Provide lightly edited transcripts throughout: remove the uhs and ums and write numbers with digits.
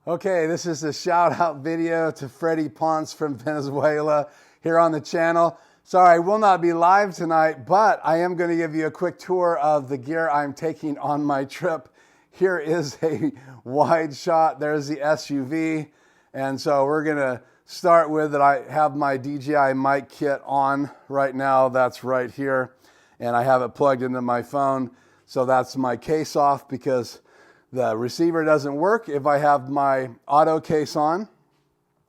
Okay, this is a shout out video to Freddie Ponce from Venezuela here on the channel. Sorry, I will not be live tonight, but I am going to give you a quick tour of the gear I'm taking on my trip. Here is a wide shot. There's the SUV. And so we're going to start with that. I have my DJI mic kit on right now. That's right here. And I have it plugged into my phone. So that's my case off because the receiver doesn't work if I have my auto case on.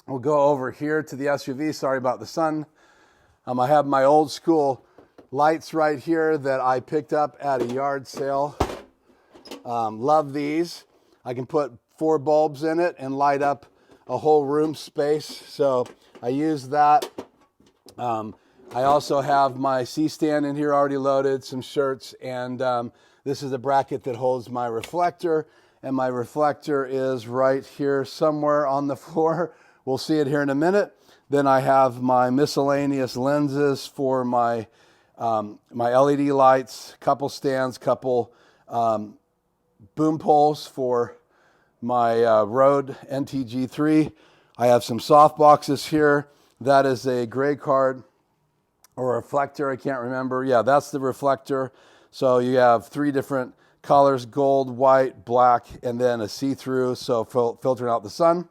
We'll go over here to the SUV. Sorry about the sun. I have my old school lights right here that I picked up at a yard sale. Love these. I can put 4 bulbs in it and light up a whole room space. So I use that. I also have my C-stand in here already loaded, some shirts, and this is a bracket that holds my reflector, and my reflector is right here somewhere on the floor. We'll see it here in a minute. Then I have my miscellaneous lenses for my my LED lights, couple stands, couple boom poles for my Rode NTG3. I have some soft boxes here. That is a gray card or reflector, I can't remember. Yeah, that's the reflector. So you have 3 different colors, gold, white, black, and then a see-through, so filtering out the sun.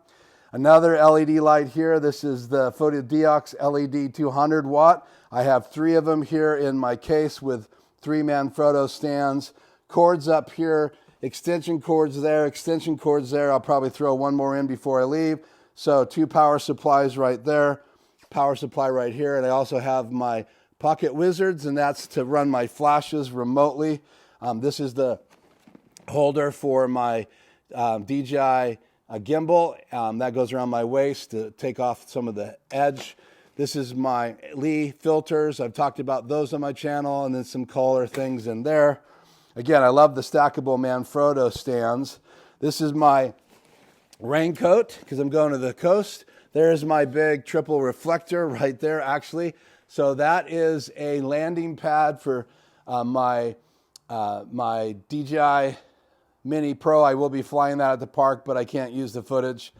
Another LED light here. This is the Photodiox LED 200 watt. I have 3 of them here in my case with 3 Manfrotto stands. Cords up here, extension cords there, extension cords there. I'll probably throw 1 more in before I leave. So 2 power supplies right there, power supply right here. And I also have my Pocket Wizards, and that's to run my flashes remotely. This is the holder for my DJI gimbal. That goes around my waist to take off some of the edge. This is my Lee filters. I've talked about those on my channel, and then some Kohler things in there. Again, I love the stackable Manfrotto stands. This is my raincoat because I'm going to the coast. There's my big triple reflector right there, actually. So that is a landing pad for my DJI Mini Pro. I will be flying that at the park, but I can't use the footage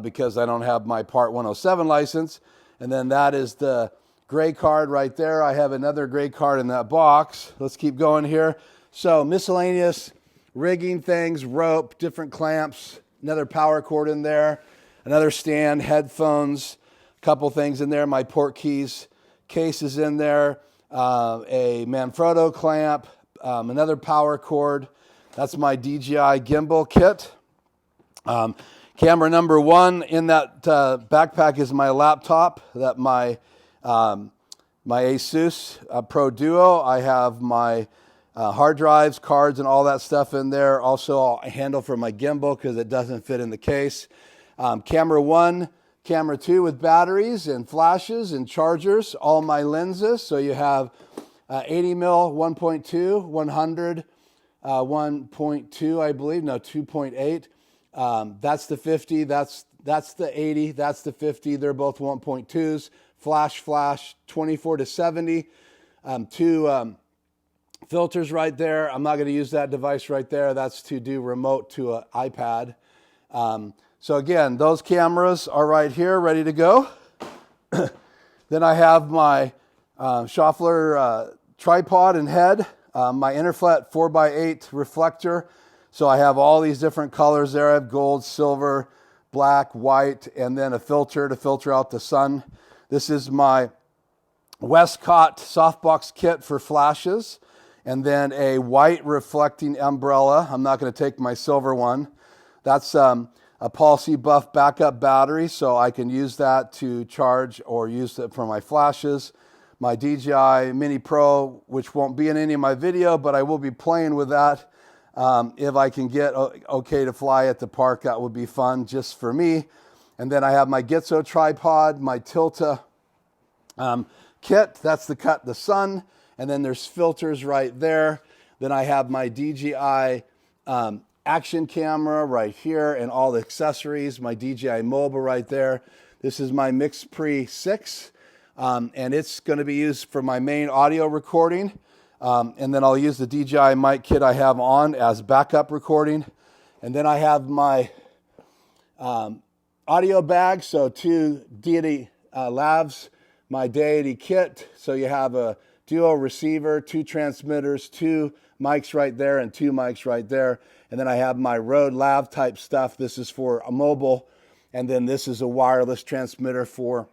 because I don't have my Part 107 license. And then that is the gray card right there. I have another gray card in that box. Let's keep going here. So miscellaneous rigging things, rope, different clamps, another power cord in there, another stand, headphones, a couple things in there, my port keys, case is in there, a Manfrotto clamp, another power cord. That's my DJI gimbal kit. Camera number 1 in that backpack is my laptop, that my Asus Pro Duo. I have my hard drives, cards, and all that stuff in there. Also, a handle for my gimbal because it doesn't fit in the case. Camera 1, camera 2 with batteries and flashes and chargers. All my lenses. So you have 80 mil 1.2, 100 1.2, I believe. No, 2.8. That's the 50. That's the 80. That's the 50. They're both 1.2s. Flash, 24 to 70. 2 filters right there. I'm not going to use that device right there. That's to do remote to an iPad. So again, those cameras are right here, ready to go. Then I have my Schaeffler tripod and head, my Interflat 4x8 reflector. So I have all these different colors there. I have gold, silver, black, white, and then a filter to filter out the sun. This is my Westcott softbox kit for flashes, and then a white reflecting umbrella. I'm not going to take my silver one. That's a Paul C. Buff backup battery, so I can use that to charge or use it for my flashes. My DJI Mini Pro, which won't be in any of my video, but I will be playing with that. If I can get okay to fly at the park, that would be fun just for me. And then I have my Gitzo tripod, my Tilta kit. That's to cut the sun. And then there's filters right there. Then I have my DJI action camera right here and all the accessories. My DJI Mobile right there. This is my MixPre 6. And it's going to be used for my main audio recording. And then I'll use the DJI mic kit I have on as backup recording. And then I have my audio bags, so 2 Deity lavs, my Deity kit. So you have a dual receiver, 2 transmitters, 2 mics right there, and 2 mics right there. And then I have my Rode lav type stuff. This is for a mobile. And then this is a wireless transmitter for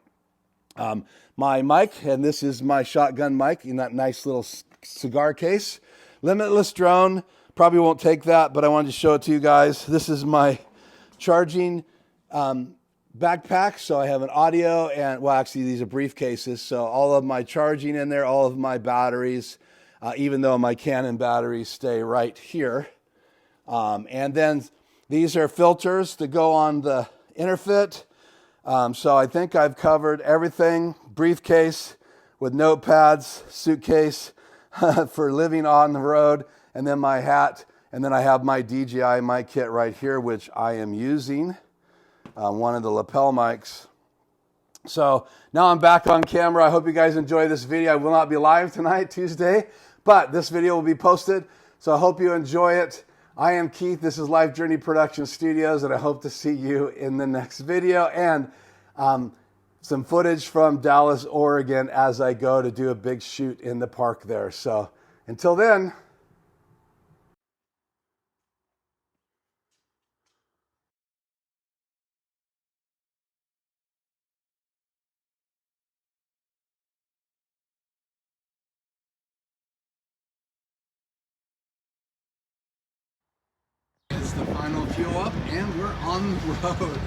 my mic. And this is my shotgun mic in that nice little cigar case. Limitless drone. Probably won't take that, but I wanted to show it to you guys. This is my charging backpack. So I have an audio and, well, actually these are briefcases. So all of my charging in there, all of my batteries, even though my Canon batteries stay right here. And then these are filters to go on the Interfit. So I think I've covered everything. Briefcase with notepads, suitcase for living on the road, and then my hat. And then I have my DJI mic kit right here, which I am using, one of the lapel mics. So now I'm back on camera. I hope you guys enjoy this video. I will not be live tonight, Tuesday, but this video will be posted. So I hope you enjoy it. I am Keith. This is Life Journey Production Studios, and I hope to see you in the next video. And some footage from Dallas, Oregon, as I go to do a big shoot in the park there. So until then. It's the final fuel up, and we're on the road.